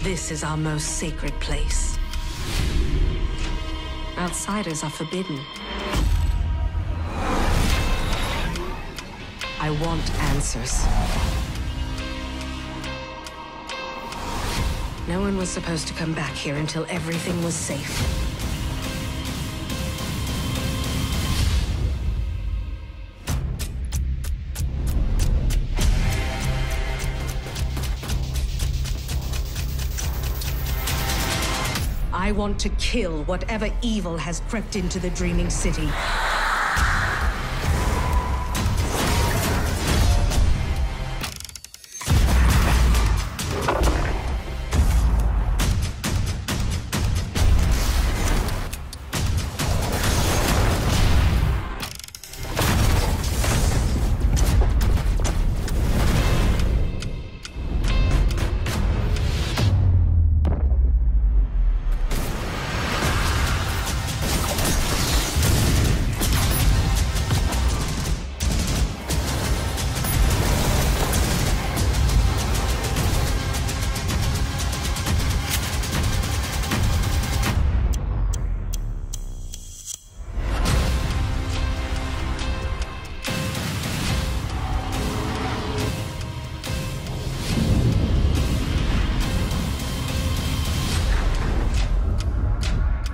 This is our most sacred place. Outsiders are forbidden. I want answers. No one was supposed to come back here until everything was safe. I want to kill whatever evil has crept into the Dreaming City.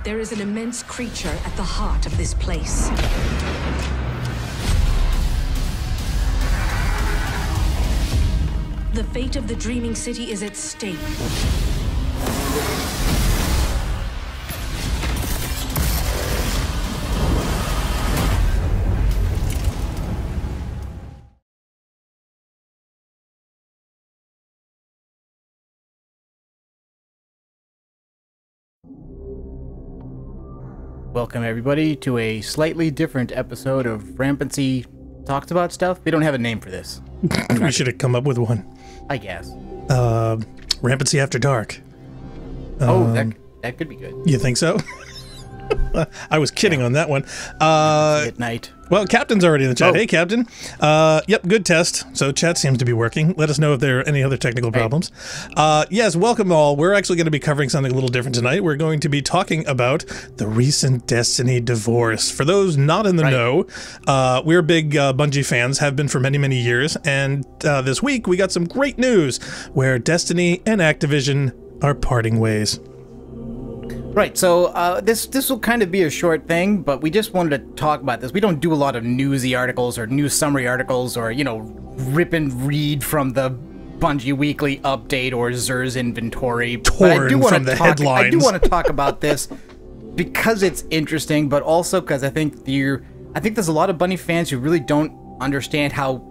There is an immense creature at the heart of this place. The fate of the Dreaming City is at stake. Welcome everybody to a slightly different episode of Rampancy Talks About Stuff. We don't have a name for this. We should have come up with one. I guess. Rampancy After Dark. Oh, that could be good. You think so? I was kidding on that one. At night. Well, Captain's already in the chat. Hey, Captain. Yep, good test. So chat seems to be working. Let us know if there are any other technical problems. Yes, welcome all. We're actually going to be covering something a little different tonight. We're going to be talking about the recent Destiny divorce. For those not in the know, we're big Bungie fans, have been for many, many years. And this week, we got some great news where Destiny and Activision are parting ways. Right, so this will kind of be a short thing, but we just wanted to talk about this. We don't do a lot of newsy articles or news summary articles or, you know, rip and read from the Bungie Weekly Update or Xur's inventory. Torn from the headlines. I do want to talk about this because it's interesting, but also because I think there's a lot of Bungie fans who really don't understand how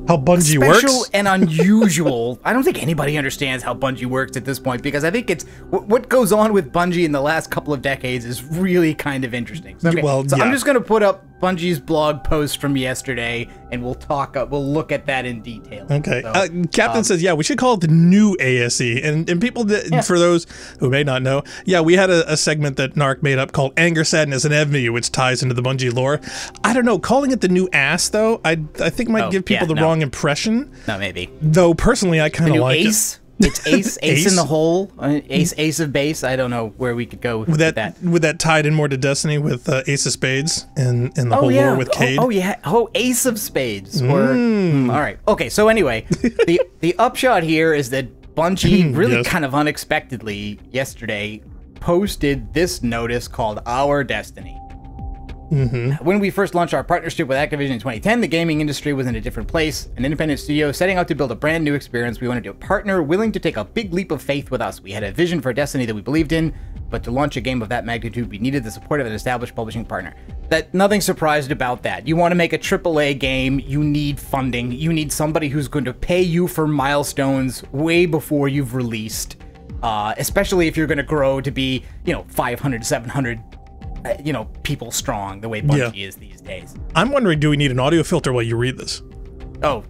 Bungie special works and unusual. I don't think anybody understands how Bungie works at this point, because I think it's what goes on with Bungie in the last couple of decades is really kind of interesting. So, Well, yeah. I'm just going to put up Bungie's blog post from yesterday, and we'll look at that in detail. Okay. So, Captain says, yeah, we should call it the new ASE. And people, for those who may not know, yeah, we had a segment that Narc made up called Anger, Sadness, and Envy, which ties into the Bungie lore. I don't know, calling it the new ASE, though, I think might give people the wrong impression. No, maybe. Though, personally, I kind of like Ace? it. It's Ace in the hole. Ace of base. I don't know where we could go with that. Would that tied in more to Destiny with Ace of Spades and the whole lore with Cade? Oh yeah. Oh, Ace of Spades. All right. Okay. So anyway, the upshot here is that Bungie really kind of unexpectedly yesterday posted this notice called Our Destiny. When we first launched our partnership with Activision in 2010, the gaming industry was in a different place. An independent studio setting out to build a brand new experience. We wanted a partner willing to take a big leap of faith with us. We had a vision for Destiny that we believed in, but to launch a game of that magnitude, we needed the support of an established publishing partner. Nothing surprised about that. You want to make a AAA game, you need funding. You need somebody who's going to pay you for milestones way before you've released, especially if you're going to grow to be, 500, 700 people strong the way Bungie is these days. I'm wondering, do we need an audio filter while you read this? Oh,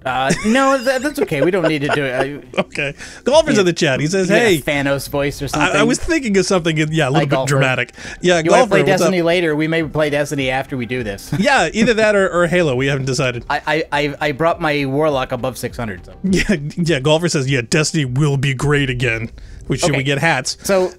no, that's okay. We don't need to do it. Okay. Golfer's in the chat. He says, hey. Thanos voice or something. I was thinking of something, a little bit dramatic. Yeah, you want to play Destiny later? We may play Destiny after we do this. Yeah, either that or Halo. We haven't decided. I brought my Warlock above 600. So. Yeah, Golfer says, yeah, Destiny will be great again. Should we get hats? So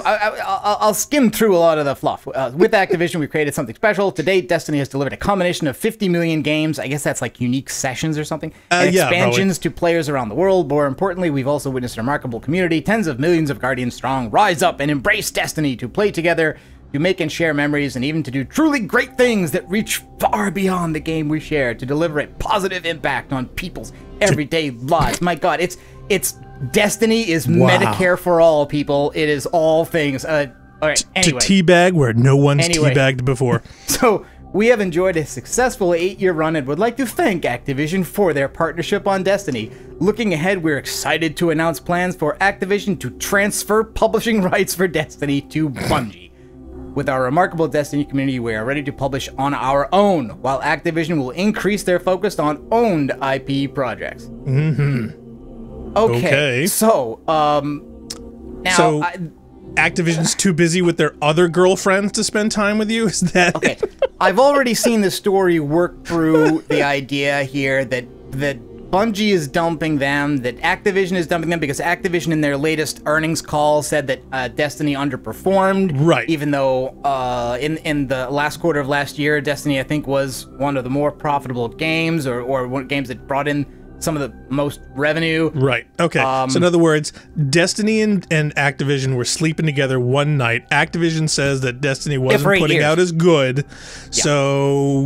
I'll skim through a lot of the fluff. With Activision, we created something special. To date, Destiny has delivered a combination of 50 million games. I guess that's like unique sessions or something. And expansions to players around the world. More importantly, we've also witnessed a remarkable community, tens of millions of Guardians strong, rise up and embrace Destiny to play together, to make and share memories, and even to do truly great things that reach far beyond the game we share, to deliver a positive impact on people's everyday lives. My God, it's Destiny is Medicare for all, people. It is all things. All right, anyway. To teabag where no one's teabagged before. So we have enjoyed a successful 8-year run and would like to thank Activision for their partnership on Destiny. Looking ahead, we're excited to announce plans for Activision to transfer publishing rights for Destiny to Bungie. With our remarkable Destiny community, we are ready to publish on our own, while Activision will increase their focus on owned IP projects. Mm-hmm. Okay. So, now Activision's too busy with their other girlfriends to spend time with you? Is that okay? I've already seen the story work through the idea here that Bungie is dumping them, that Activision is dumping them because Activision in their latest earnings call said that Destiny underperformed. Right. Even though in the last quarter of last year, Destiny, I think, was one of the more profitable games or games that brought in some of the most revenue. Right. Okay. So in other words, Destiny and Activision were sleeping together one night. Activision says that Destiny wasn't putting out as good. Yeah. So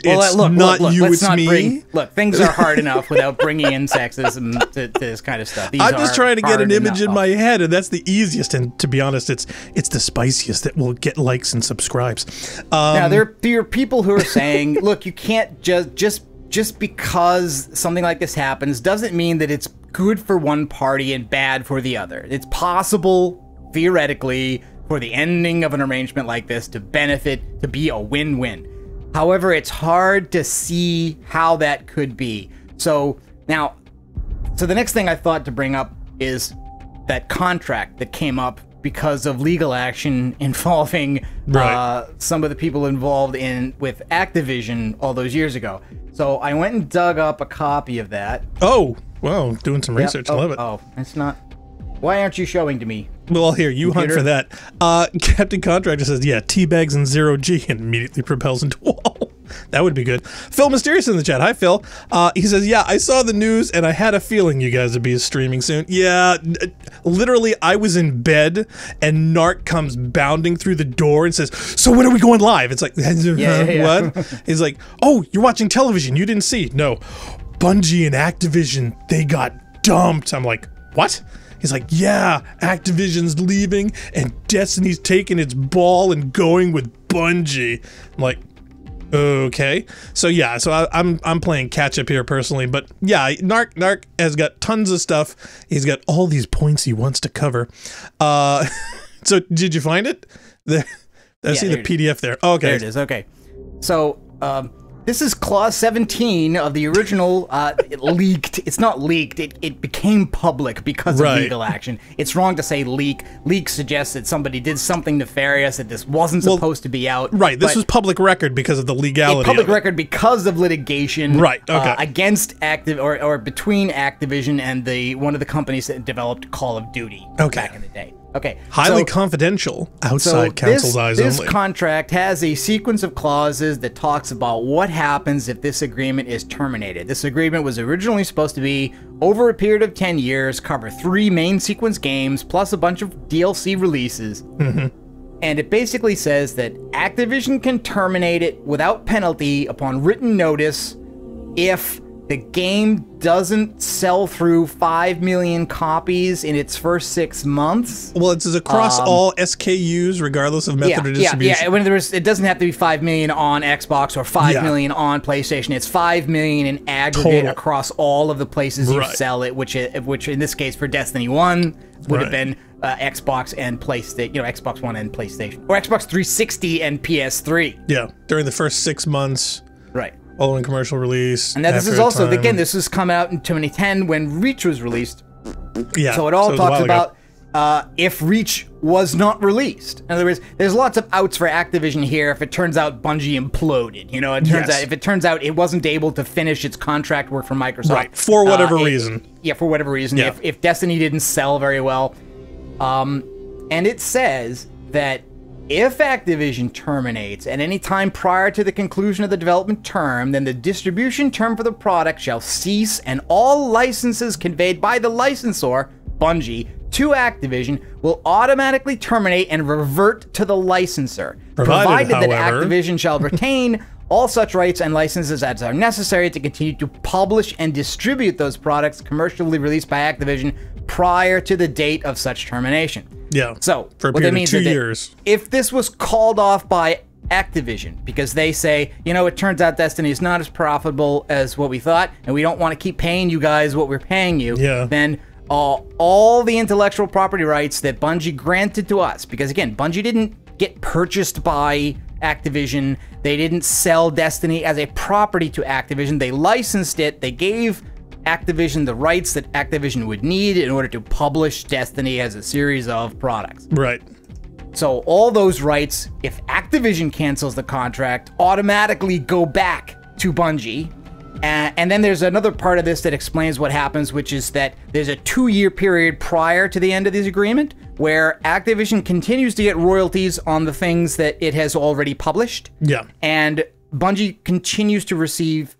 it's not you, it's me. Look, things are hard enough without bringing in sexism to this kind of stuff. I'm just trying to get an image in my head, and that's the easiest. And to be honest, it's the spiciest that will get likes and subscribes. Now, there are people who are saying, look, you can't just because something like this happens doesn't mean that it's good for one party and bad for the other. It's possible, theoretically, for the ending of an arrangement like this to benefit, to be a win-win. However, it's hard to see how that could be. So the next thing I thought to bring up is that contract that came up because of legal action involving some of the people involved with Activision all those years ago. So I went and dug up a copy of that. Oh, wow, doing some research. I love it. Oh, it's not. Why aren't you showing to me? Well, here, you hunt for that. Captain Contractor says, yeah, teabags and 0G and immediately propels into wall. That would be good. Phil Mysterious in the chat. Hi, Phil. He says, yeah, I saw the news and I had a feeling you guys would be streaming soon. Yeah, literally, I was in bed and Narc comes bounding through the door and says, so when are we going live? It's like, what? He's like, oh, you're watching television. You didn't see. No. Bungie and Activision, they got dumped. I'm like, what? He's like, yeah, Activision's leaving and Destiny's taking its ball and going with Bungie. I'm like, okay. So yeah, so I'm playing catch up here personally, but yeah, Narc has got tons of stuff. He's got all these points he wants to cover. So did you find it? I see the PDF there. Oh, okay. There it is. Okay. So this is clause 17 of the original. It leaked. It's not leaked. It became public because of legal action. It's wrong to say leak. Leak suggests that somebody did something nefarious, that this wasn't supposed to be out. Right. This was public record because of the legality. Public record because of litigation. Right. Okay. Against or between Activision and one of the companies that developed Call of Duty back in the day. Okay. Highly confidential, outside counsel's eyes only. This contract has a sequence of clauses that talks about what happens if this agreement is terminated. This agreement was originally supposed to be over a period of 10 years, cover 3 main sequence games, plus a bunch of DLC releases. Mm-hmm. And it basically says that Activision can terminate it without penalty upon written notice if the game doesn't sell through 5 million copies in its first 6 months. Well, it's across all SKUs, regardless of method of distribution. Yeah. When it doesn't have to be 5 million on Xbox or 5 million on PlayStation. It's 5 million in aggregate across all of the places you sell it, which in this case for Destiny 1 would have been Xbox and PlayStation, Xbox One and PlayStation, or Xbox 360 and PS3. Yeah, during the first 6 months. Right. following commercial release. And now this is also, again, this is come out in 2010 when Reach was released. Yeah. So it all talks about if Reach was not released. In other words, there's lots of outs for Activision here if it turns out Bungie imploded. You know, if it turns out it wasn't able to finish its contract work for Microsoft. Right, for whatever reason. Yeah, for whatever reason. Yeah. If Destiny didn't sell very well. And it says that if Activision terminates at any time prior to the conclusion of the development term, then the distribution term for the product shall cease and all licenses conveyed by the licensor, Bungie, to Activision will automatically terminate and revert to the licensor, provided that Activision shall retain all such rights and licenses as are necessary to continue to publish and distribute those products commercially released by Activision prior to the date of such termination. Yeah. So for a what that period means of 2 is years. If this was called off by Activision because they say, you know, it turns out Destiny is not as profitable as what we thought, and we don't want to keep paying you guys what we're paying you, then all the intellectual property rights that Bungie granted to us, because again, Bungie didn't get purchased by Activision, they didn't sell Destiny as a property to Activision, they licensed it, they gave Activision the rights that Activision would need in order to publish Destiny as a series of products. Right. So all those rights, if Activision cancels the contract, automatically go back to Bungie. And then there's another part of this that explains what happens, which is that there's a 2-year period prior to the end of this agreement where Activision continues to get royalties on the things that it has already published. Yeah. And Bungie continues to receive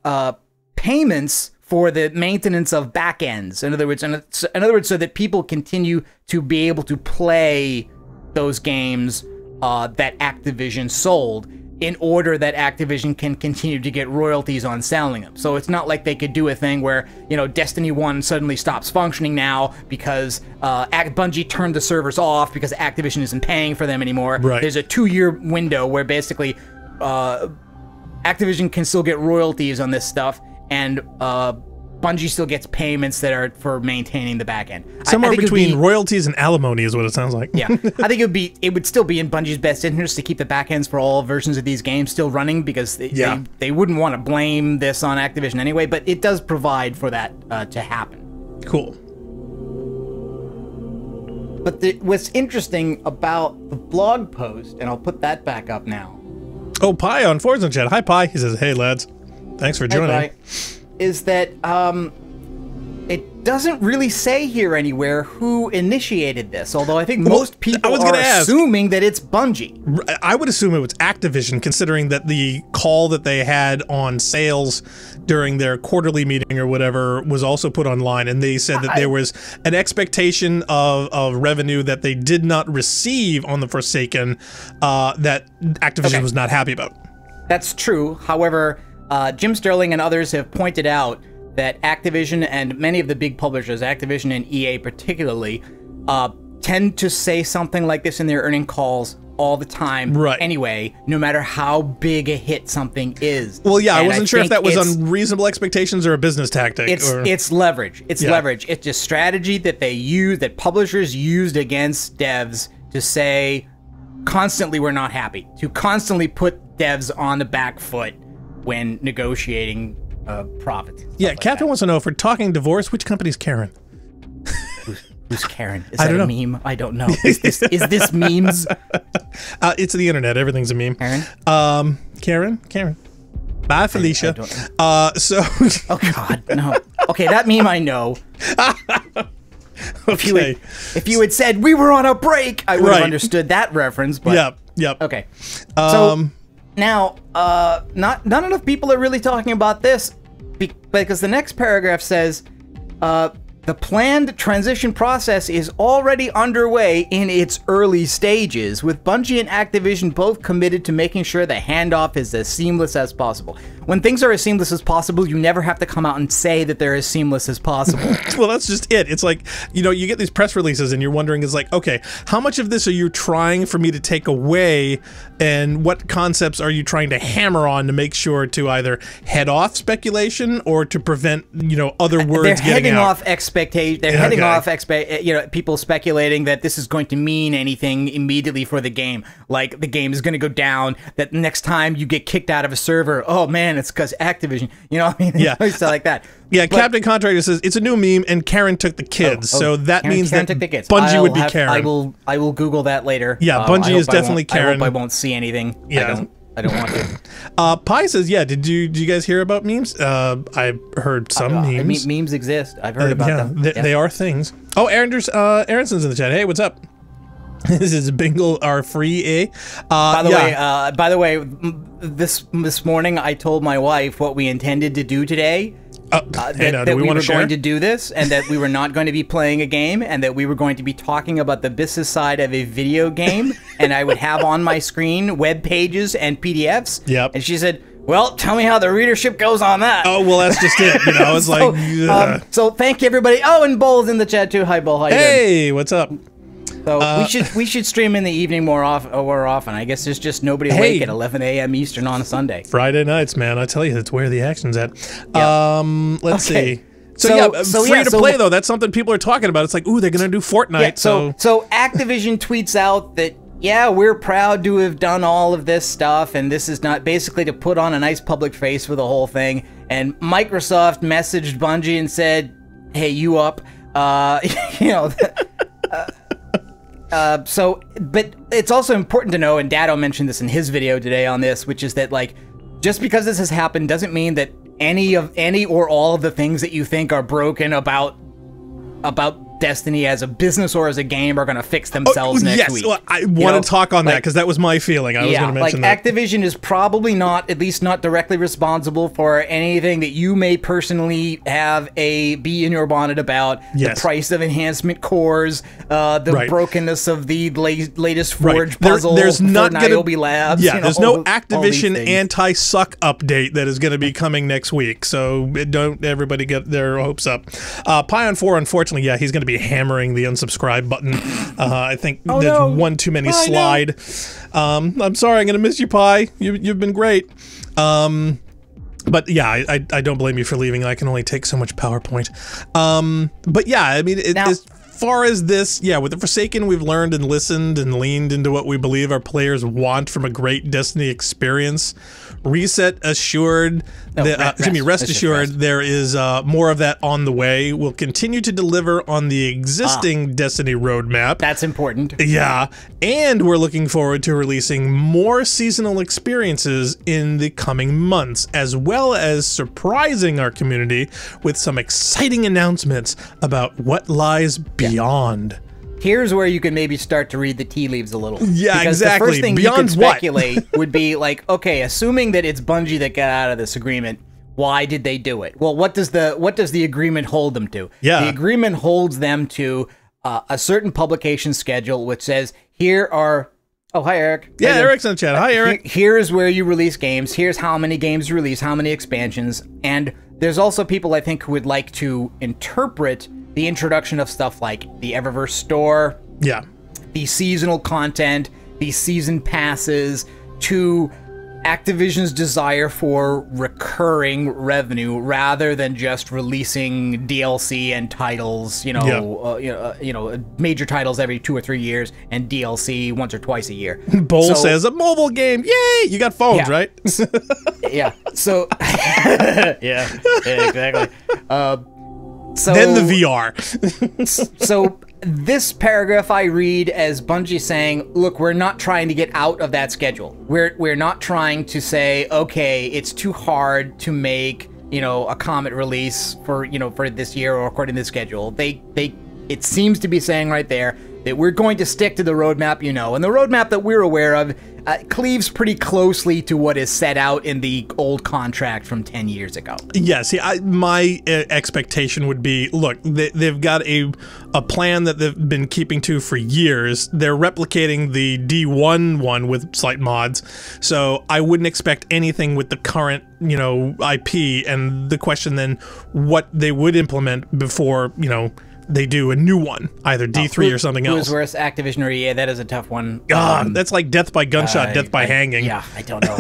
payments for the maintenance of backends. In other words, so that people continue to be able to play those games that Activision sold, in order that Activision can continue to get royalties on selling them. So it's not like they could do a thing where, you know, Destiny 1 suddenly stops functioning now because Bungie turned the servers off because Activision isn't paying for them anymore. Right. There's a 2-year window where basically Activision can still get royalties on this stuff, and Bungie still gets payments that are for maintaining the back end. Somewhere between royalties and alimony is what it sounds like. Yeah, I think it would still be in Bungie's best interest to keep the back ends for all versions of these games still running, because they wouldn't want to blame this on Activision anyway, but it does provide for that to happen. Cool. But what's interesting about the blog post, and I'll put that back up now. Oh, Pi on Forza Chat. Hi, Pi. He says, hey, lads. Thanks for joining. Hi, Pi. Is that it doesn't really say here anywhere who initiated this, although I think most people are assuming that it's Bungie. I would assume it was Activision, considering that the call that they had on sales during their quarterly meeting or whatever was also put online, and they said that there was an expectation of revenue that they did not receive on the Forsaken that Activision was not happy about. That's true. However, Jim Sterling and others have pointed out that Activision and many of the big publishers, Activision and EA particularly, tend to say something like this in their earning calls all the time anyway, no matter how big a hit something is. Well, yeah, I wasn't sure if that was unreasonable expectations or a business tactic. It's leverage. It's leverage. It's just strategy that they use, that publishers used against devs to say constantly we're not happy, to constantly put devs on the back foot when negotiating profit. Yeah, Captain wants to know, if we're talking divorce, which company's Karen? Who's Karen? Is that a meme? I don't know. Is this memes? It's the internet. Everything's a meme. Karen? Karen. Bye, Felicia. Oh, God, no. Okay, that meme I know. Okay. If you had said, we were on a break, I would have understood that reference. But, Yep. Okay. So, now, not enough people are really talking about this, because the next paragraph says, the planned transition process is already underway in its early stages, with Bungie and Activision both committed to making sure the handoff is as seamless as possible. When things are as seamless as possible, you never have to come out and say that they're as seamless as possible. Well, that's just it. It's like, you know, you get these press releases and you're wondering, is like, okay, how much of this are you trying for me to take away, and what concepts are you trying to hammer on to make sure to either head off speculation or to prevent, you know, other words getting out? They're heading off expectation. They're heading off. People speculating that this is going to mean anything immediately for the game. Like the game is going to go down. That next time you get kicked out of a server, oh man, it's because Activision. You know what I mean? Yeah, stuff like that. Yeah, but Captain Contractor says it's a new meme, and Karen took the kids. So that means that Bungie would be Karen. I will Google that later. Yeah, Bungie is definitely Karen. I hope I won't see anything. Yeah. I don't want to. Pi says, yeah, did you guys hear about memes? I heard some memes. Memes exist. I've heard about them. They are things. Oh, Aaronson's in the chat. Hey, what's up? This is Bingle are free, eh? By the way, this morning I told my wife what we intended to do today. That we were going to do this, and that we were not going to be playing a game, and that we were going to be talking about the business side of a video game, and I would have on my screen web pages and PDFs. Yep. And she said, well, tell me how the readership goes on that. Oh, well, that's just it. You know, it's so thank you, everybody. Oh, and Bull's in the chat, too. Hi, Bull. How you doing? Hey, what's up? So we should stream in the evening more often. I guess there's just nobody awake at 11 a.m. Eastern on a Sunday. Friday nights, man. I tell you, that's where the action's at. Yep. Let's see. Free to play though. That's something people are talking about. It's like, ooh, they're gonna do Fortnite. Yeah, so Activision tweets out that we're proud to have done all of this stuff, and this is not basically to put on a nice public face for the whole thing. And Microsoft messaged Bungie and said, hey, you up? But it's also important to know, and Dado mentioned this in his video today on this, which is that, like, just because this has happened doesn't mean that any or all of the things that you think are broken about Destiny as a business or as a game are going to fix themselves next week. Well, I want to talk on that because that was my feeling. I was going to mention that. Activision is probably not, at least not directly responsible for anything that you may personally have a bee in your bonnet about. The price of enhancement cores, the brokenness of the latest Forge puzzle. There's not for Niobe Labs. Yeah, there's no Activision anti-suck update that is going to be coming next week. So don't everybody get their hopes up. Pi4, unfortunately, he's going to be hammering the unsubscribe button. I think there's one too many slide. I'm sorry, I'm gonna miss you, Pi. You've been great. But yeah, I don't blame you for leaving. I can only take so much PowerPoint. But yeah, I mean, as far as this, with the Forsaken, we've learned and listened and leaned into what we believe our players want from a great Destiny experience. Rest assured, there is more of that on the way. We'll continue to deliver on the existing Destiny roadmap. That's important. Yeah, and we're looking forward to releasing more seasonal experiences in the coming months, as well as surprising our community with some exciting announcements about what lies beyond. Here's where you can maybe start to read the tea leaves a little. Yeah, because exactly. The first thing Beyond you could speculate would be like, okay, assuming that it's Bungie that got out of this agreement, why did they do it? Well, what does the agreement hold them to? Yeah. The agreement holds them to a certain publication schedule, which says, here are... Oh, hi, Eric. Yeah, Eric's in the chat. Hi, Eric. Here's where you release games. Here's how many games you release, how many expansions. And there's also people, I think, who would like to interpret the introduction of stuff like the Eververse store, the seasonal content, the season passes, to Activision's desire for recurring revenue rather than just releasing DLC and titles, major titles every 2 or 3 years and DLC once or twice a year. Bull says a mobile game. Yay! You got phones, right? Yeah. So yeah, exactly. So then the VR. So this paragraph I read as Bungie saying, look, we're not trying to get out of that schedule. We're not trying to say, okay, it's too hard to make, a Comet release for this year or according to the schedule. It seems to be saying right there that we're going to stick to the roadmap, and the roadmap that we're aware of cleaves pretty closely to what is set out in the old contract from 10 years ago. Yeah, see, my expectation would be, look, they've got a plan that they've been keeping to for years. They're replicating the D1 one with slight mods, so I wouldn't expect anything with the current, IP, and the question then, what they would implement before, they do a new one, either D3 or something else. Who's worse, Activision or EA? That is a tough one. That's like death by gunshot, death by hanging. Yeah, I don't know.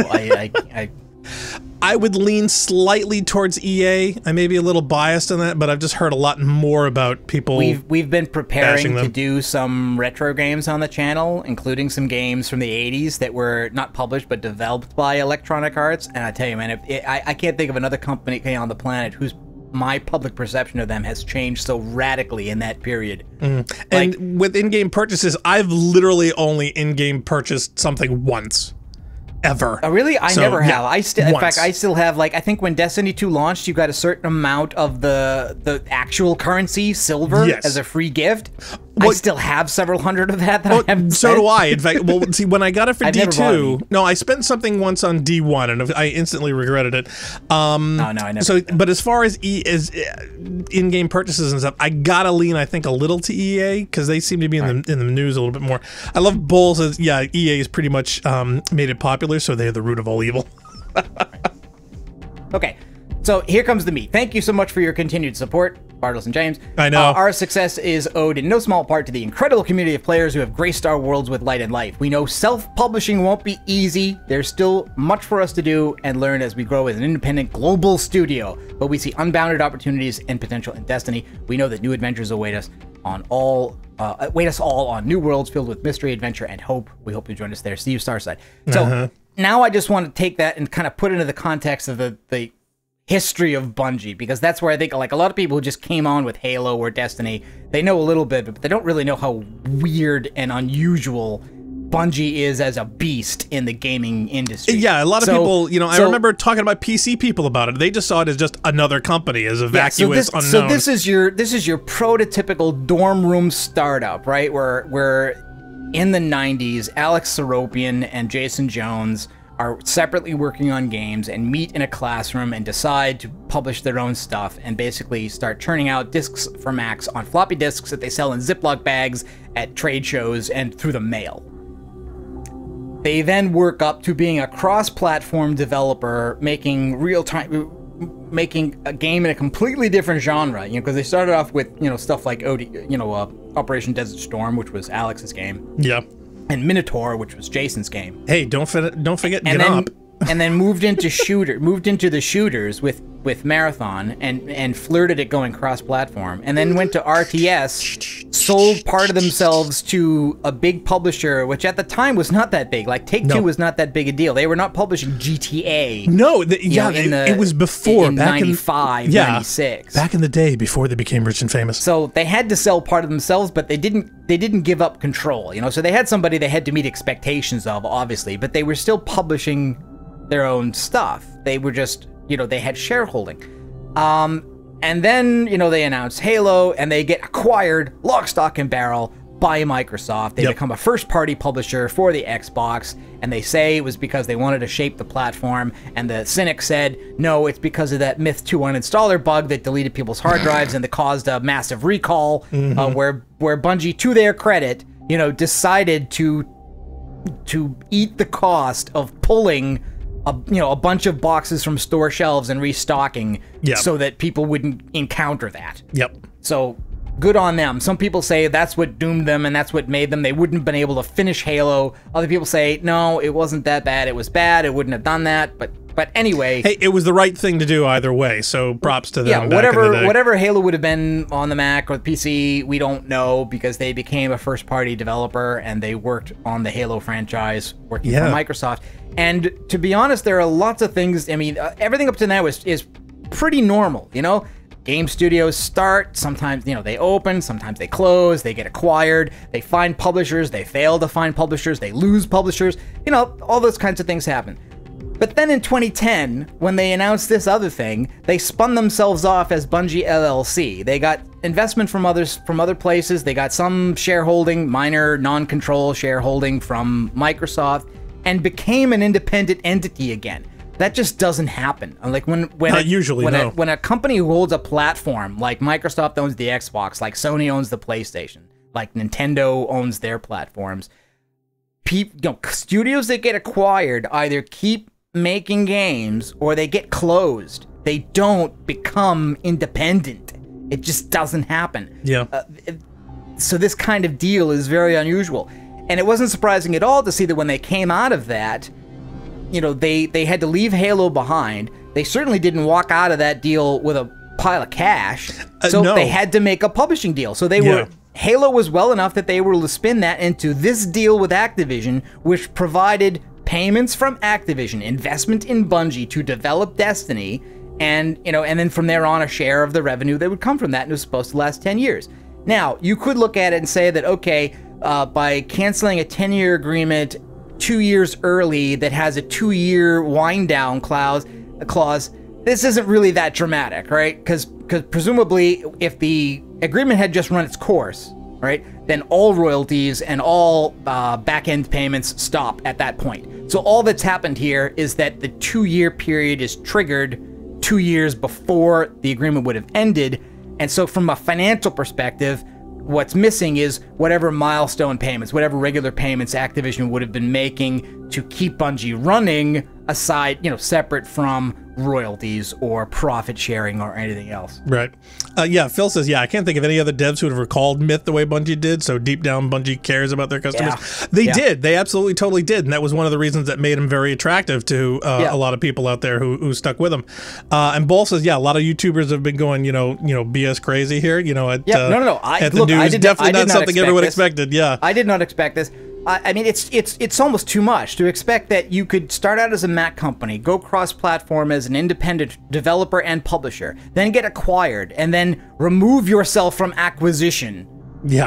I would lean slightly towards EA. I may be a little biased on that, but I've just heard a lot more about people. We've been preparing to do some retro games on the channel, including some games from the 80s that were not published but developed by Electronic Arts. And I tell you, man, I can't think of another company on the planet whose my public perception of them has changed so radically in that period. Like, and with in-game purchases, I've literally only in-game purchased something once. Ever. Oh, really? I never have. In fact, I still have, like, I think when Destiny 2 launched, you got a certain amount of the actual currency, silver, as a free gift. Well, I still have several hundred of that I haven't So do I. In fact, well, see, when I got it for D2, no, I spent something once on D1, and I instantly regretted it. No, I never. So, but as far as in-game purchases and stuff, I gotta lean, I think, a little to EA, because they seem to be in the news a little bit more. I love Bull says, yeah, EA has pretty much made it popular, so they're the root of all evil. Okay, so here comes the meat. Thank you so much for your continued support, Bartles and James. I know. Our success is owed in no small part to the incredible community of players who have graced our worlds with light and life. We know self-publishing won't be easy. There's still much for us to do and learn as we grow as an independent global studio, but we see unbounded opportunities and potential in Destiny. We know that new adventures await us all on new worlds filled with mystery, adventure, and hope. We hope you join us there. See you, Starside. So now I just want to take that and kind of put it into the context of the history of Bungie, because that's where I think, like, a lot of people who just came on with Halo or Destiny, they know a little bit, but they don't really know how weird and unusual Bungie is as a beast in the gaming industry. Yeah, a lot of people, you know, I remember talking about PC people about it. They just saw it as just another company, as a vacuous unknown. So this is your prototypical dorm room startup, right? Where in the 90s, Alex Seropian and Jason Jones are separately working on games and meet in a classroom and decide to publish their own stuff and basically start churning out discs for Macs on floppy disks that they sell in Ziploc bags at trade shows and through the mail. They then work up to being a cross-platform developer, making a game in a completely different genre, you know, because they started off with, you know, stuff like Operation Desert Storm, which was Alex's game. Yeah. And Minotaur, which was Jason's game. Hey, don't forget Gnop. And then moved into the shooters with Marathon and flirted at going cross-platform, and then went to RTS, sold part of themselves to a big publisher, which at the time was not that big. Like Take-Two was not that big a deal. They were not publishing GTA. No, it was before, in back 95, 96. Back in the day before they became rich and famous. So they had to sell part of themselves, but they didn't give up control, you know. So they had somebody they had to meet expectations of, obviously, but they were still publishing their own stuff. They were just, you know, they had shareholding. And then, you know, they announced Halo, and they get acquired, lock, stock, and barrel, by Microsoft. They become a first-party publisher for the Xbox, and they say it was because they wanted to shape the platform, and the cynic said, no, it's because of that Myth 2 uninstaller bug that deleted people's hard drives and that caused a massive recall, where Bungie, to their credit, you know, decided to eat the cost of pulling a bunch of boxes from store shelves and restocking so that people wouldn't encounter that. So good on them. Some people say that's what doomed them and that's what made them. They wouldn't have been able to finish Halo. Other people say, no, it wasn't that bad. It was bad. It wouldn't have done that. But anyway. Hey, it was the right thing to do either way, so props to them. Yeah, whatever Halo would have been on the Mac or the PC, we don't know, because they became a first-party developer and they worked on the Halo franchise working for Microsoft. And to be honest, there are lots of things, I mean, everything up to now is pretty normal, you know? Game studios start, sometimes, you know, they open, sometimes they close, they get acquired, they find publishers, they fail to find publishers, they lose publishers, you know, all those kinds of things happen. But then in 2010, when they announced this other thing, they spun themselves off as Bungie LLC. They got investment from other places, they got some shareholding, minor non-control shareholding from Microsoft, and became an independent entity again. That just doesn't happen. Like when a company who holds a platform, like Microsoft owns the Xbox, like Sony owns the PlayStation, like Nintendo owns their platforms, studios that get acquired either keep making games or they get closed. They don't become independent. It just doesn't happen. So this kind of deal is very unusual. And it wasn't surprising at all to see that when they came out of that, you know, they had to leave Halo behind. They certainly didn't walk out of that deal with a pile of cash. So no. they had to make a publishing deal. So they were... Halo was well enough that they were able to spin that into this deal with Activision, which provided payments from Activision, investment in Bungie to develop Destiny, and, you know, and then from there on a share of the revenue that would come from that, and it was supposed to last 10 years. Now, you could look at it and say that, okay, by canceling a 10-year agreement 2 years early that has a 2-year wind-down clause, this isn't really that dramatic, right? Because presumably, if the agreement had just run its course, right, then all royalties and all back-end payments stop at that point. So all that's happened here is that the 2-year period is triggered 2 years before the agreement would have ended. And so from a financial perspective, what's missing is whatever milestone payments, whatever regular payments Activision would have been making to keep Bungie running, aside, you know, separate from royalties or profit sharing or anything else. Right. Yeah, Phil says, yeah, I can't think of any other devs who would have recalled Myth the way Bungie did, so deep down Bungie cares about their customers. Yeah. They did. They absolutely totally did, and that was one of the reasons that made them very attractive to a lot of people out there who stuck with them. And Ball says, yeah, a lot of YouTubers have been going, you know, BS crazy here, you know, at no. At the news. Definitely not something everyone expected, yeah. I did not expect this. I mean, it's almost too much to expect that you could start out as a Mac company, go cross-platform as an independent developer and publisher, then get acquired, and then remove yourself from acquisition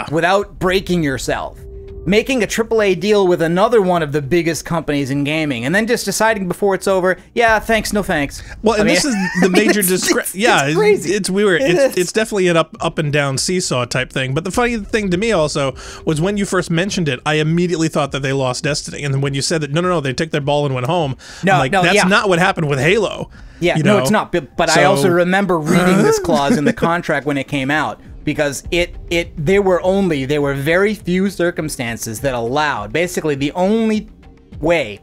without breaking yourself. Making a AAA deal with another one of the biggest companies in gaming, and then just deciding before it's over, yeah, thanks, no thanks. Well, and this is the major discrepancy. Yeah, it's crazy. It's weird. It's definitely an up and down seesaw type thing. But the funny thing to me also was when you first mentioned it, I immediately thought that they lost Destiny, and then when you said that no, they took their ball and went home, I'm like, that's not what happened with Halo. Yeah, you know? No, it's not. But I also remember reading this clause in the contract when it came out. Because there were very few circumstances that allowed, basically the only way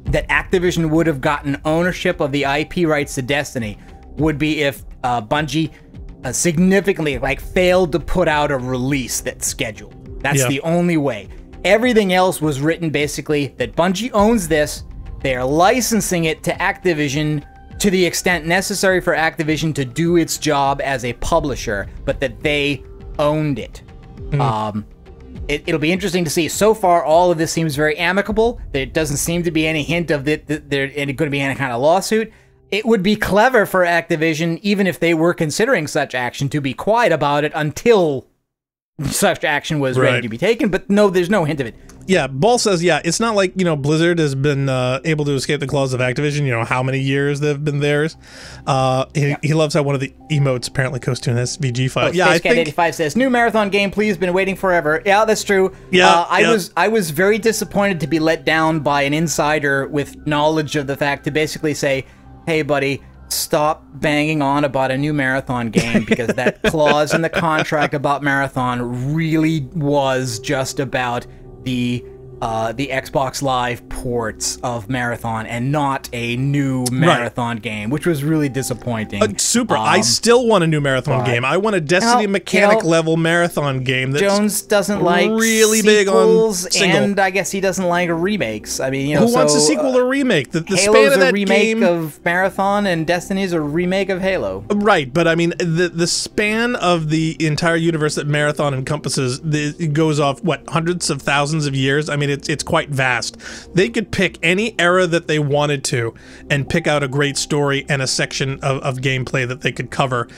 that Activision would have gotten ownership of the IP rights to Destiny would be if Bungie significantly failed to put out a release that's scheduled. That's the only way. Everything else was written basically that Bungie owns this, they're licensing it to Activision to the extent necessary for Activision to do its job as a publisher, but that they owned it. It'll be interesting to see. So far, all of this seems very amicable. There doesn't seem to be any hint of that there going to be any kind of lawsuit. It would be clever for Activision, even if they were considering such action, to be quiet about it until such action was ready to be taken. But no, there's no hint of it. Yeah, Ball says, yeah, it's not like, you know, Blizzard has been able to escape the claws of Activision, you know, how many years they've been theirs. He loves how one of the emotes apparently goes to an SVG file. Oh, yeah, Spacecat 85 says, new marathon game, please, been waiting forever. Yeah, that's true. Yeah, I was very disappointed to be let down by an insider with knowledge of the fact to basically say, hey, buddy, stop banging on about a new marathon game, because that clause in the contract about marathon really was just about the Xbox Live ports of Marathon and not a new Marathon game, which was really disappointing. Super. I still want a new Marathon game. I want a Destiny mechanic level Marathon game that's Jones doesn't like really big on single. And I guess he doesn't like remakes. I mean, you know, who wants a sequel or remake? The Halo's span of that a remake game of Marathon, and Destiny's a remake of Halo. Right, but I mean, the span of the entire universe that Marathon encompasses, it goes off, what, hundreds of thousands of years? I mean, it's quite vast. They could pick any era that they wanted to and pick out a great story and a section of gameplay that they could cover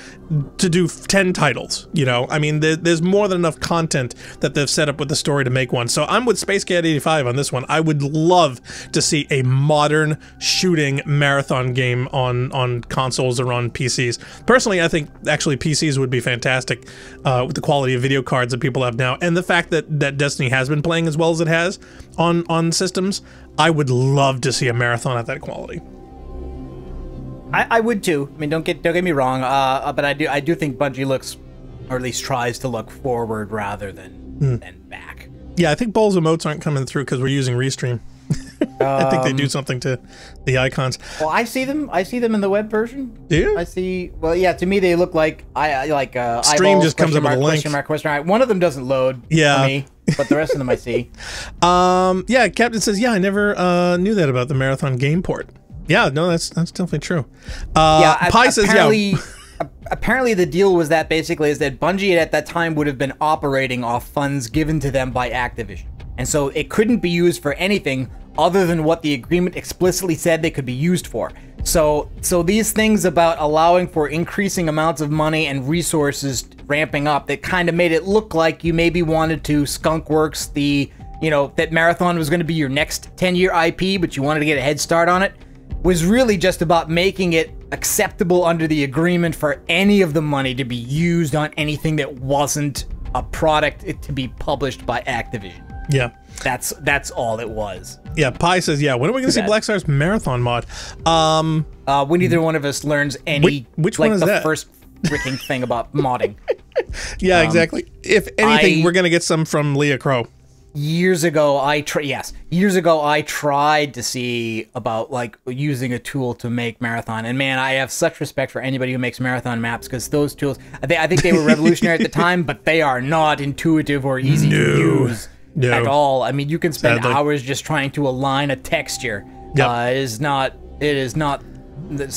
to do 10 titles, you know? I mean, there's more than enough content that they've set up with the story to make one. So I'm with Spacecat 85 on this one. I would love to see a modern shooting Marathon game on consoles or on PCs. Personally, I think actually PCs would be fantastic with the quality of video cards that people have now, and the fact that Destiny has been playing as well as it has on systems. I would love to see a Marathon at that quality. I would too. I mean, don't get me wrong, but I do think Bungie looks, or at least tries to look forward rather than back. Yeah, I think Ball's emotes aren't coming through because we're using Restream. I think they do something to the icons. Well, I see them in the web version. Do you? I see. Well, yeah. To me, they look like Stream just comes up with a link. Question mark. One of them doesn't load. Yeah. For me. but the rest of them I see. Yeah, Captain says, yeah, I never knew that about the Marathon game port. Yeah, no, that's definitely true. Pi says, yeah. Apparently the deal was that basically is that Bungie at that time would have been operating off funds given to them by Activision. And so it couldn't be used for anything other than what the agreement explicitly said they could be used for. So these things about allowing for increasing amounts of money and resources ramping up, that kind of made it look like you maybe wanted to skunkworks that Marathon was going to be your next 10-year IP, but you wanted to get a head start on it, was really just about making it acceptable under the agreement for any of the money to be used on anything that wasn't a product to be published by Activision. Yeah. That's all it was. Yeah, Pi says, yeah, when are we going to see Blackstar's Marathon mod? When neither one of us learns any, which like one is the that? first freaking thing about modding. Yeah, exactly. If anything, we're going to get some from Leah Crow. Years ago, I tried to see about like using a tool to make Marathon, and man, I have such respect for anybody who makes Marathon maps, because those tools, I think they were revolutionary at the time, but they are not intuitive or easy to use at all. I mean, you can spend hours just trying to align a texture. It's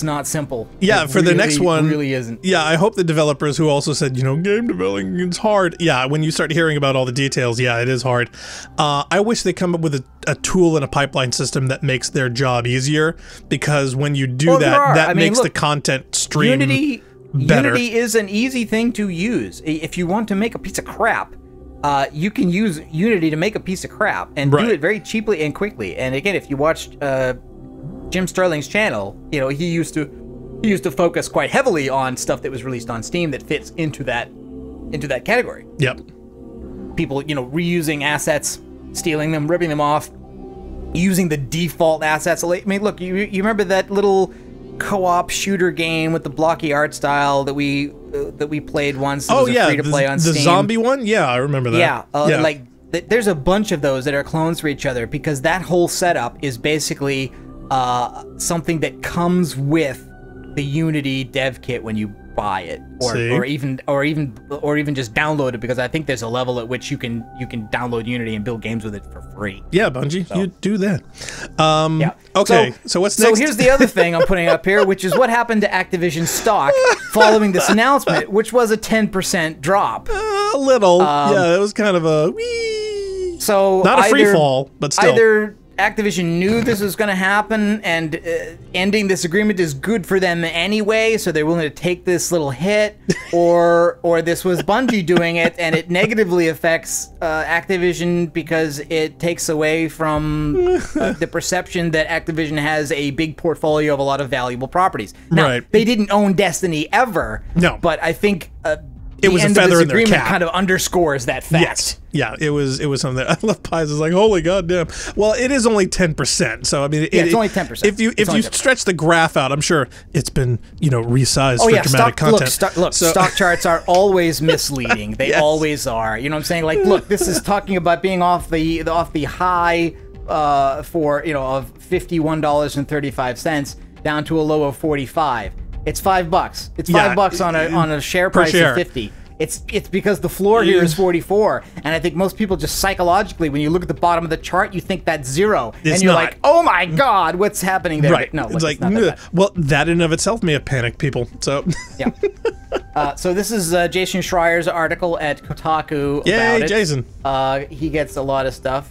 not simple. Yeah, it for the next one, really isn't. Yeah, I hope the developers who also said, game developing is hard. Yeah, when you start hearing about all the details, yeah, it is hard. I wish they come up with a tool and a pipeline system that makes their job easier, because when you do that makes the content stream better. Unity is an easy thing to use. If you want to make a piece of crap, you can use Unity to make a piece of crap and do it very cheaply and quickly. And again, if you watched Jim Sterling's channel, he used to focus quite heavily on stuff that was released on Steam that fits into that category. Yep. People, reusing assets, stealing them, ripping them off, using the default assets. I mean, look, you remember that little co-op shooter game with the blocky art style that we played once? It was free to play on Steam. The zombie one? Yeah, I remember that. Yeah, there's a bunch of those that are clones for each other, because that whole setup is basically something that comes with the Unity dev kit when you buy it, or even just download it, because I think there's a level at which you can download Unity and build games with it for free. Yeah, Bungie, you do that. Yeah. Okay, so what's next? So here's the other thing I'm putting up here, which is what happened to Activision stock following this announcement, which was a 10% drop. A little. Yeah, it was kind of a wee. So not a free fall, but still. Either Activision knew this was going to happen, and ending this agreement is good for them anyway, so they're willing to take this little hit, or this was Bungie doing it, and it negatively affects Activision because it takes away from the perception that Activision has a big portfolio of a lot of valuable properties. Now, they didn't own Destiny ever, but I think it was a feather in their cap. Kind of underscores that fact. Yes. Yeah, it was something that I love. Pies is like, holy goddamn. Well, it is only 10%. So I mean, it's only 10%. If you stretch the graph out, I'm sure it's been resized for dramatic content. Stock charts are always misleading. They always are. You know what I'm saying? Like, look, this is talking about being off the high for of $51.35 down to a low of 45. It's $5. It's $5 on a share price of 50. It's because the floor here is 44, and I think most people just psychologically, when you look at the bottom of the chart, you think that's zero, and you're like, oh my god, what's happening there? Right? No, it's like, not that bad. Well, that in of itself may have panicked people. So yeah. So this is Jason Schreier's article at Kotaku. Yay, about it. Jason! He gets a lot of stuff.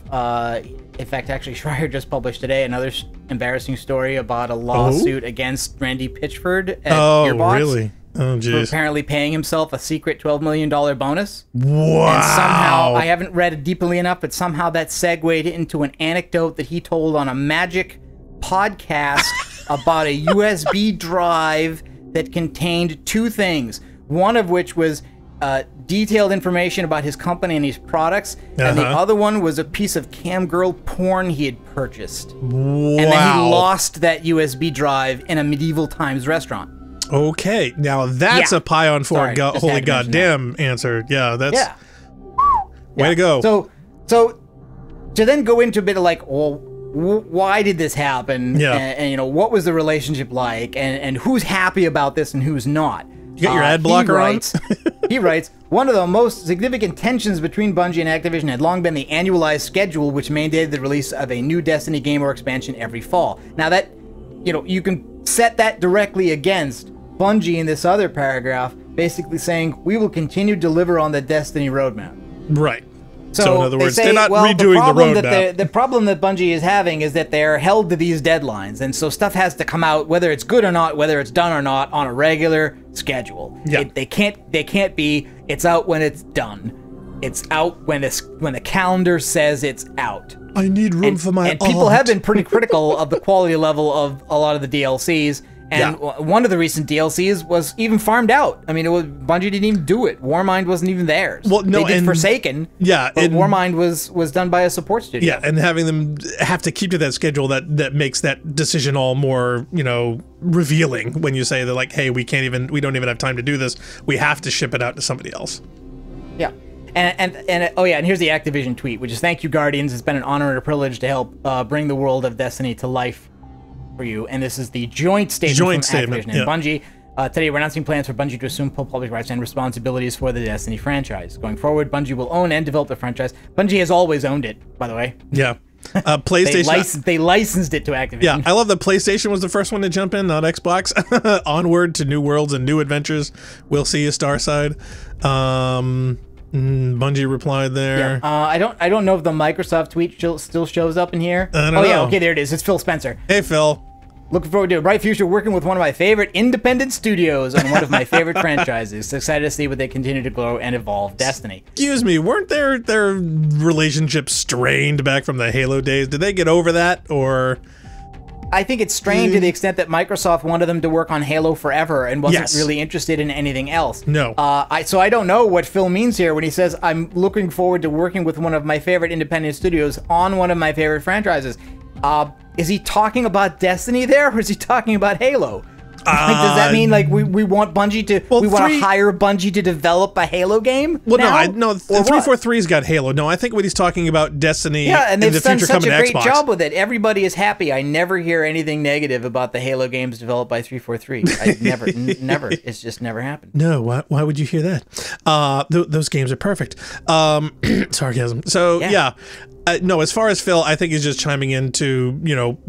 In fact, actually, Schreier just published today another embarrassing story about a lawsuit against Randy Pitchford at Gearbox. Really? Oh, jeez. For apparently paying himself a secret $12 million bonus. Wow. And somehow, I haven't read it deeply enough, but somehow that segued into an anecdote that he told on a Magic podcast about a USB drive that contained two things. One of which was detailed information about his company and his products, and the other one was a piece of camgirl porn he had purchased. Wow. And then he lost that USB drive in a medieval times restaurant. Okay, now that's a pie on four holy goddamn answer. Yeah, that's way to go. So to then go into a bit of like, well, why did this happen? Yeah. And what was the relationship like? And who's happy about this and who's not? You got your ad blocker on? He writes, one of the most significant tensions between Bungie and Activision had long been the annualized schedule, which mandated the release of a new Destiny game or expansion every fall. Now that, you can set that directly against Bungie in this other paragraph, basically saying, we will continue to deliver on the Destiny roadmap. Right. So in other words, they're not redoing the roadmap. The problem that Bungie is having is that they're held to these deadlines, and so stuff has to come out, whether it's good or not, whether it's done or not, on a regular schedule. Yeah. They can't be, it's out when it's done. It's out when the calendar says it's out. I need room for my And people have been pretty critical of the quality level of a lot of the DLCs. And one of the recent DLCs was even farmed out. I mean, Bungie didn't even do it. Warmind wasn't even theirs. Well, no, they did Forsaken. Yeah, but Warmind was done by a support studio. Yeah, and having them have to keep to that schedule that makes that decision all more revealing when you say that, like, hey, we don't even have time to do this. We have to ship it out to somebody else. Yeah. And here's the Activision tweet, which is, thank you, Guardians. It's been an honor and a privilege to help bring the world of Destiny to life for you. And this is the joint statement from Activision and Bungie. Today, we're announcing plans for Bungie to assume full public rights and responsibilities for the Destiny franchise. Going forward, Bungie will own and develop the franchise. Bungie has always owned it, by the way. Yeah. PlayStation. They licensed it to Activision. Yeah, I love that PlayStation was the first one to jump in, not Xbox. Onward to new worlds and new adventures. We'll see you, Starside. Bungie replied there. Yeah. I don't know if the Microsoft tweet still shows up in here. I don't know. Yeah, okay, there it is. It's Phil Spencer. Hey, Phil. Looking forward to a bright future working with one of my favorite independent studios on one of my favorite franchises. Excited to see what they continue to grow and evolve. Destiny. Excuse me, weren't their relationships strained back from the Halo days? Did they get over that, or? I think it's strained to the extent that Microsoft wanted them to work on Halo forever and wasn't really interested in anything else. No. So I don't know what Phil means here when he says, I'm looking forward to working with one of my favorite independent studios on one of my favorite franchises. Is he talking about Destiny there, or is he talking about Halo? Does that mean like we want Bungie to want to hire Bungie to develop a Halo game? Well, no, 343's got Halo. No, I think what he's talking about Destiny. Yeah, and they've done such a great Xbox. job with it. Everybody is happy. I never hear anything negative about the Halo games developed by 343. I never. It's just never happened. No, why would you hear that? Those games are perfect. Sarcasm. So yeah. No, as far as Phil, I think he's just chiming in to,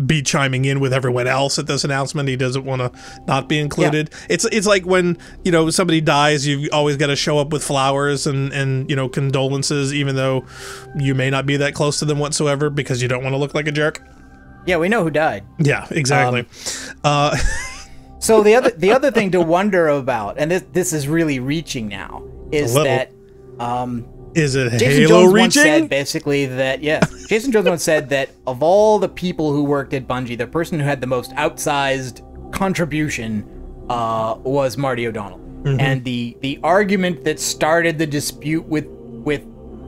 be chiming in with everyone else at this announcement. He doesn't want to not be included. Yeah. It's like when, somebody dies, you've always got to show up with flowers and condolences, even though you may not be that close to them whatsoever because you don't want to look like a jerk. Yeah, we know who died. Yeah, exactly. So the other thing to wonder about, and this is really reaching now, is that... Is it Jason Halo Jones reaching? Once said basically that, Jason Jones once said that of all the people who worked at Bungie, the person who had the most outsized contribution was Marty ODonnell. Mm-hmm. And the argument that started the dispute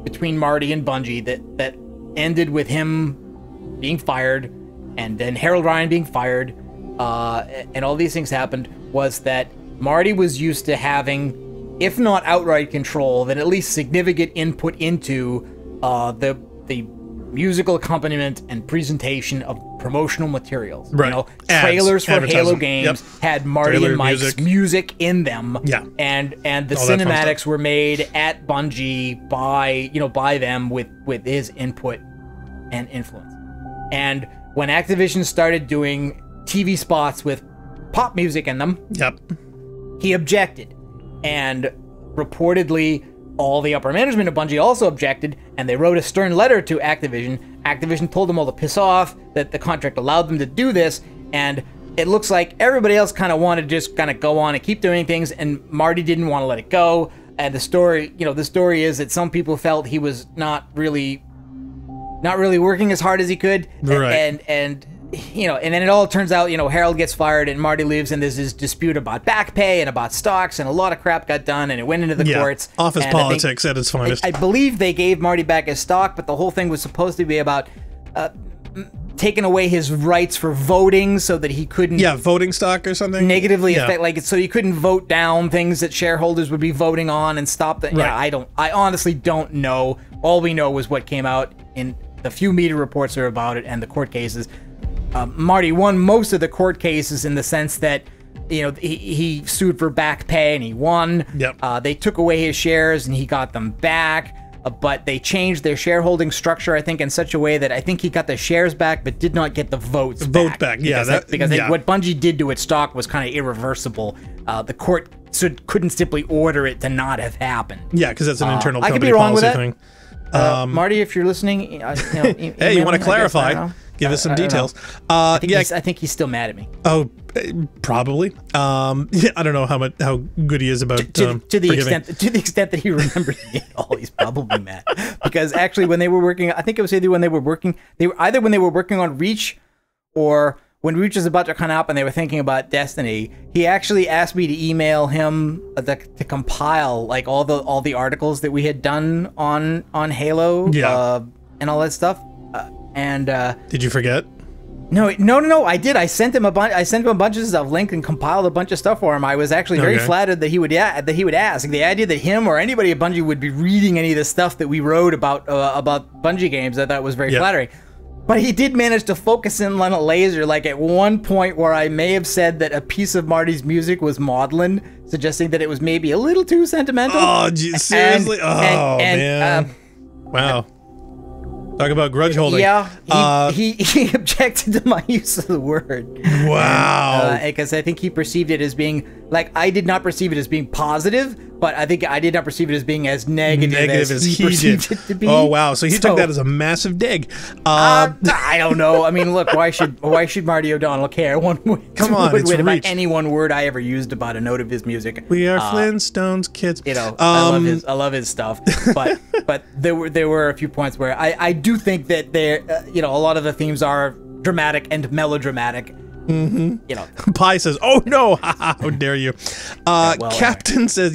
between Marty and Bungie that ended with him being fired, and then Harold Ryan being fired, and all these things happened, was that Marty was used to having, if not outright control, then at least significant input into the musical accompaniment and presentation of promotional materials. Right. Trailers for Halo games had Marty and Mike's music in them. Yeah. And the cinematics were made at Bungie by them with his input and influence. And when Activision started doing TV spots with pop music in them, he objected. And reportedly, all the upper management of Bungie also objected, and they wrote a stern letter to Activision. Activision told them all to piss off, that the contract allowed them to do this, and it looks like everybody else kind of wanted to just kind of go on and keep doing things, and Marty didn't want to let it go. And the story is that some people felt he was not really working as hard as he could, right. and then it all turns out, Harold gets fired and Marty leaves, and there's this dispute about back pay and about stocks, and a lot of crap got done, and it went into the courts. Office politics at its finest. I believe they gave Marty back his stock, but the whole thing was supposed to be about taking away his rights for voting so that he couldn't... Yeah, voting stock or something? Negatively affect, so he couldn't vote down things that shareholders would be voting on and stop that. Right. Yeah, I honestly don't know. All we know was what came out in the few media reports are about it and the court cases. Marty won most of the court cases in the sense that you know, he sued for back pay and he won. Yep. They took away his shares and he got them back. But they changed their shareholding structure, I think, in such a way that I think he got the shares back, but did not get the votes back. Yeah, because what Bungie did to its stock was kind of irreversible. The court couldn't simply order it to not have happened. Yeah, because that's an internal company I could be wrong policy with that. thing. Marty, if you're listening, you know, hey, you want to clarify? Give us some details. I think he's still mad at me. Oh, probably. Yeah, I don't know how good he is about to the extent that he remembers me at all. He's probably mad because actually, when they were working, I think it was either when they were working on Reach, or when Reach was about to come out and they were thinking about Destiny. He actually asked me to email him to compile like all the articles that we had done on Halo, and all that stuff. Did you forget? No, I did. I sent him a bunch of stuff, linked and compiled a bunch of stuff for him. I was actually very flattered that he would ask. The idea that him or anybody at Bungie would be reading any of the stuff that we wrote about Bungie games, I thought was very flattering. But he did manage to focus in on a laser, like at one point where I may have said that a piece of Marty's music was maudlin, suggesting that it was maybe a little too sentimental. Oh, geez, seriously? Man. Wow. Talk about grudge holding. Yeah, he objected to my use of the word. Wow. Because I think he perceived it as being, like, I did not perceive it as being positive, but I think I did not perceive it as being as negative as he perceived it to be. Oh, wow. So he took that as a massive dig. I don't know. I mean, look, why should Marty ODonnell care Come on, it's about any one word I ever used about a note of his music? We are Flintstones kids. You know, I love his stuff. But there were a few points where I do think that a lot of the themes are dramatic and melodramatic. Mm-hmm. You know, Pi says, "Oh no, how dare you?" Captain says,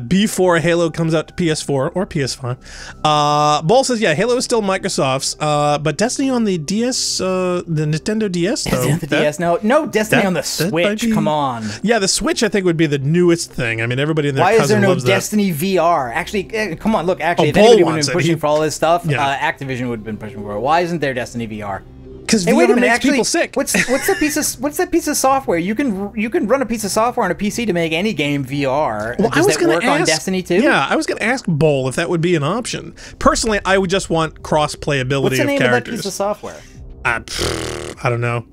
before Halo comes out to PS4 or PS5. Bull says, Halo is still Microsoft's, but Destiny on the DS, the Nintendo DS, though. The DS, no, Destiny on the Switch. Come on. Yeah, the Switch I think would be the newest thing. I mean, everybody in their Why cousin loves is there no Destiny VR? Actually, come on, look. Actually, if anybody would have been pushing for all this stuff, Activision would have been pushing for it. Why isn't there Destiny VR? Because VR makes people sick. What's that piece of software? You can run a piece of software on a PC to make any game VR. Well, Does that work on Destiny too? Yeah, I was going to ask Bowl if that would be an option. Personally, I would just want cross playability of characters. What's the name of that piece of software? I don't know.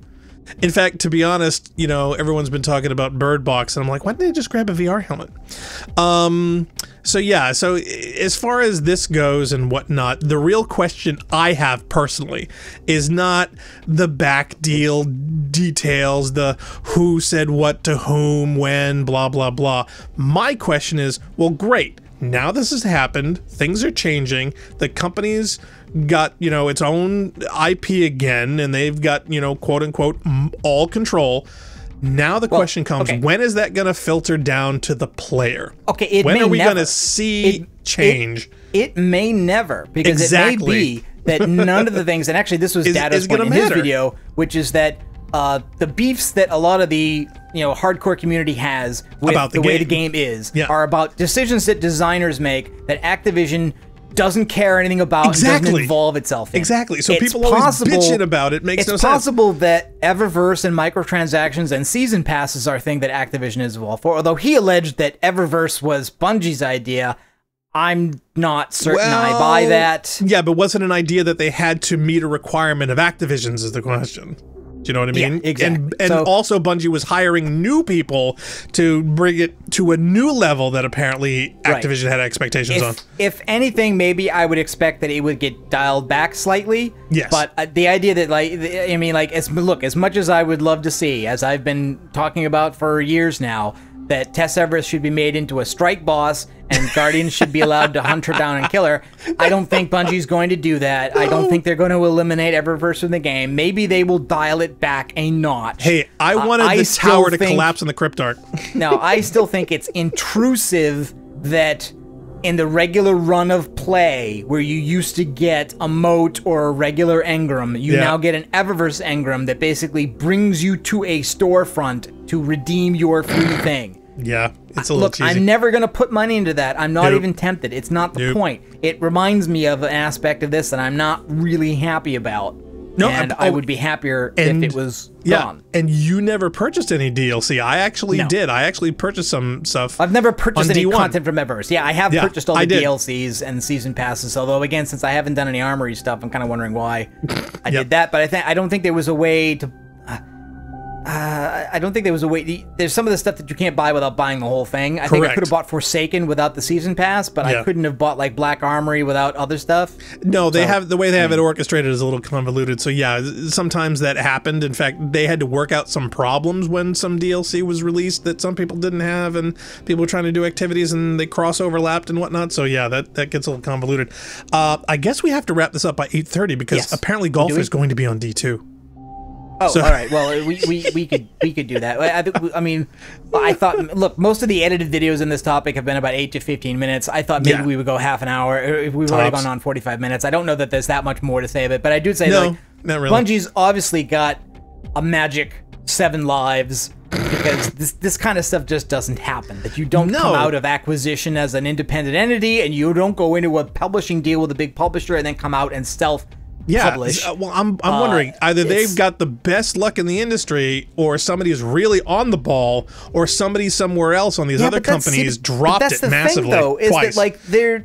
In fact, to be honest, everyone's been talking about Bird Box, and I'm like, why didn't they just grab a VR helmet? So as far as this goes and whatnot, the real question I have personally is not the back deal details, the who said what to whom, when, blah, blah, blah. My question is, well, great. Now this has happened. Things are changing. The company's got, its own IP again, and they've got, quote unquote, all control. Now the question comes, when is that going to filter down to the player? Okay, when are we going to see change? It may never, because it may be that none of the things, and actually this was Data's point in his video, which is that the beefs that a lot of the hardcore community has with the way the game is are about decisions that designers make that Activision doesn't care anything about and doesn't involve itself in. Exactly. So people always bitching about it. Makes no sense. It's possible that Eververse and microtransactions and season passes are a thing that Activision is involved for, although he alleged that Eververse was Bungie's idea. I'm not certain I buy that. Yeah, but was it an idea that they had to meet a requirement of Activision's is the question. Do you know what I mean? Yeah, exactly. And also Bungie was hiring new people to bring it to a new level that apparently Activision had expectations on. If anything, maybe I would expect that it would get dialed back slightly. Yes. But the idea that, as much as I would love to see, as I've been talking about for years now, that Tess Everest should be made into a strike boss and Guardians should be allowed to hunt her down and kill her. I don't think Bungie's going to do that. I don't think they're going to eliminate Eververse from the game. Maybe they will dial it back a notch. Hey, I wanted the tower to collapse in the Crypt Arc. No, I still think it's intrusive that in the regular run of play, where you used to get a moat or a regular engram, you now get an Eververse engram that basically brings you to a storefront to redeem your free thing. Yeah, it's a little cheesy. I'm never going to put money into that. I'm not even tempted. It's not the point. It reminds me of an aspect of this that I'm not really happy about. No, and I would be happier if it was gone. And you never purchased any DLC. I actually did. I actually purchased some stuff. I've never purchased any content from Eververse. Yeah, I have purchased all the DLCs and season passes. Although, again, since I haven't done any Armory stuff, I'm kind of wondering why I did that. But I don't think there was a way to. I don't think there was a way. There's some of the stuff that you can't buy without buying the whole thing. I think I could have bought Forsaken without the season pass, but I couldn't have bought like Black Armory without other stuff. No, they have the way they have it orchestrated is a little convoluted. So yeah, sometimes that happened. In fact, they had to work out some problems when some DLC was released that some people didn't have, and people were trying to do activities and they cross overlapped and whatnot. So yeah, that gets a little convoluted. I guess we have to wrap this up by 8:30 because apparently golf is going to be on D2. Oh, all right. Well, we could do that. I mean, I thought. Look, most of the edited videos in this topic have been about 8 to 15 minutes. I thought maybe we would go half an hour. If we've already gone on 45 minutes, I don't know that there's that much more to say of it. But I do say not really. Bungie's obviously got a magic 7 lives because this kind of stuff just doesn't happen. That you don't come out of acquisition as an independent entity, and you don't go into a publishing deal with a big publisher and then come out and stealth. Publish. Well, I'm wondering, either they've got the best luck in the industry, or somebody's really on the ball, or somebody somewhere else on these other companies dropped it massively. Thing, though, is that like there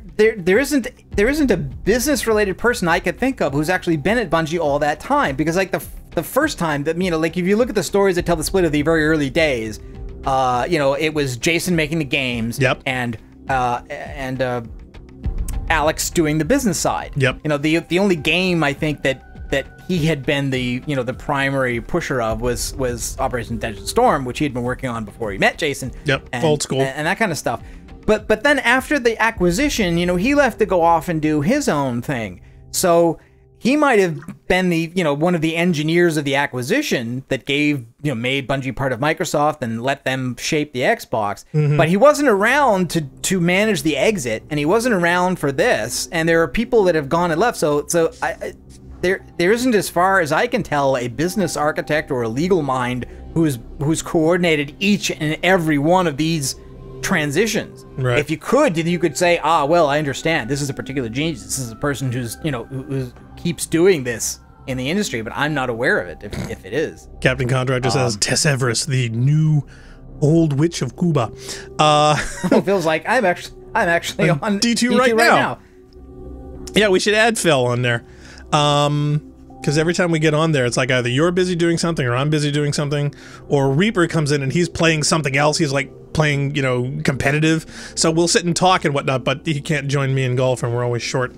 isn't a business related person I could think of who's actually been at Bungie all that time, because like the first time that like if you look at the stories that tell the split of the very early days, it was Jason making the games, and Alex doing the business side. The only game I think that he had been the the primary pusher of was Operation Desert Storm, which he had been working on before he met Jason. Old school and that kind of stuff. But then after the acquisition, he left to go off and do his own thing. So he might have been the one of the engineers of the acquisition that made Bungie part of Microsoft and let them shape the Xbox. But he wasn't around to manage the exit, and he wasn't around for this. And there are people that have gone and left. So there isn't, as far as I can tell, a business architect or a legal mind who's coordinated each and every one of these transitions. If you could say, well, I understand, this is a particular genius, this is a person who's who keeps doing this in the industry, but I'm not aware of it if it is. Captain Contractor says Tess Everest, the new old witch of Cuba. It feels like I'm actually on D2 right now. Yeah, we should add Phil on there. Because every time we get on there, it's like either you're busy doing something or I'm busy doing something, or Reaper comes in and he's playing something else. He's like playing, competitive. So we'll sit and talk and whatnot, but he can't join me in golf, and we're always short.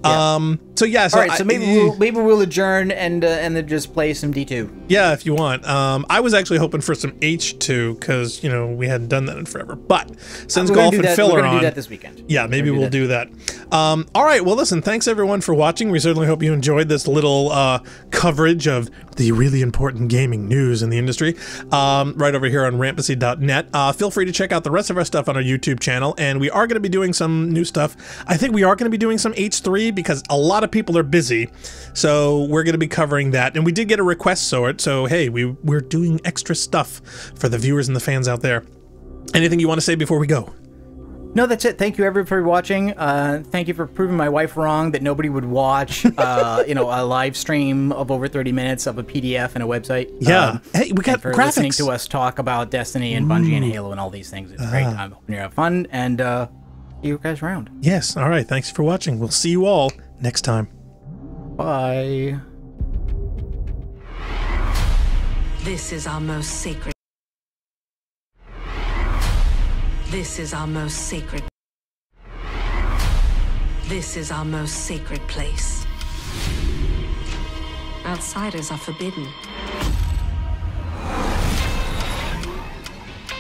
All right, so maybe we'll adjourn and then just play some D2. Yeah, if you want. I was actually hoping for some H2 because we hadn't done that in forever. But since golf and Phil are on, we're gonna do that this weekend. Yeah, maybe we'll do that. All right. Well, listen. Thanks everyone for watching. We certainly hope you enjoyed this little coverage of the really important gaming news in the industry. Right over here on Rampancy.net. Feel free to check out the rest of our stuff on our YouTube channel, and we are going to be doing some new stuff. I think we are going to be doing some H3 because a lot of people are busy, so we're going to be covering that. And we did get a request so hey, we're doing extra stuff for the viewers and the fans out there. Anything you want to say before we go? No, that's it. Thank you, everyone, for watching. Thank you for proving my wife wrong that nobody would watch, a live stream of over 30 minutes of a PDF and a website. Yeah. Hey, we got for graphics. Listening to us talk about Destiny and Bungie and Halo and all these things. It's great. I'm hoping you have fun, and see you guys around. Yes. All right. Thanks for watching. We'll see you all next time. Bye. This is our most sacred. This is our most sacred. This is our most sacred place. Outsiders are forbidden.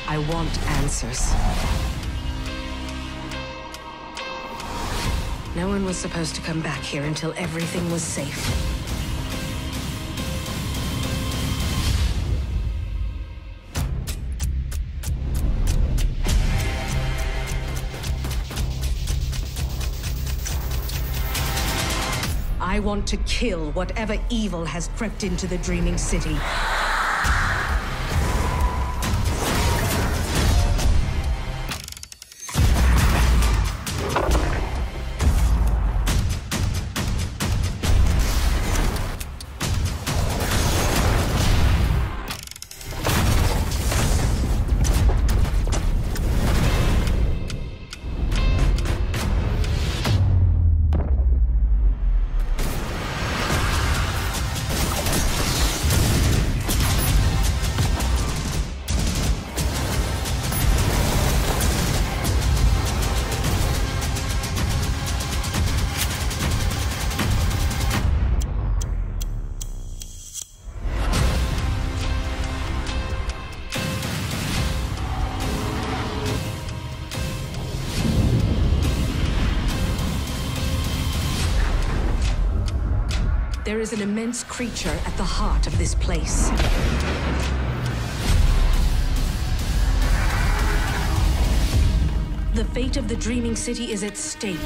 I want answers. No one was supposed to come back here until everything was safe. I want to kill whatever evil has crept into the Dreaming City. There is an immense creature at the heart of this place. The fate of the Dreaming City is at stake.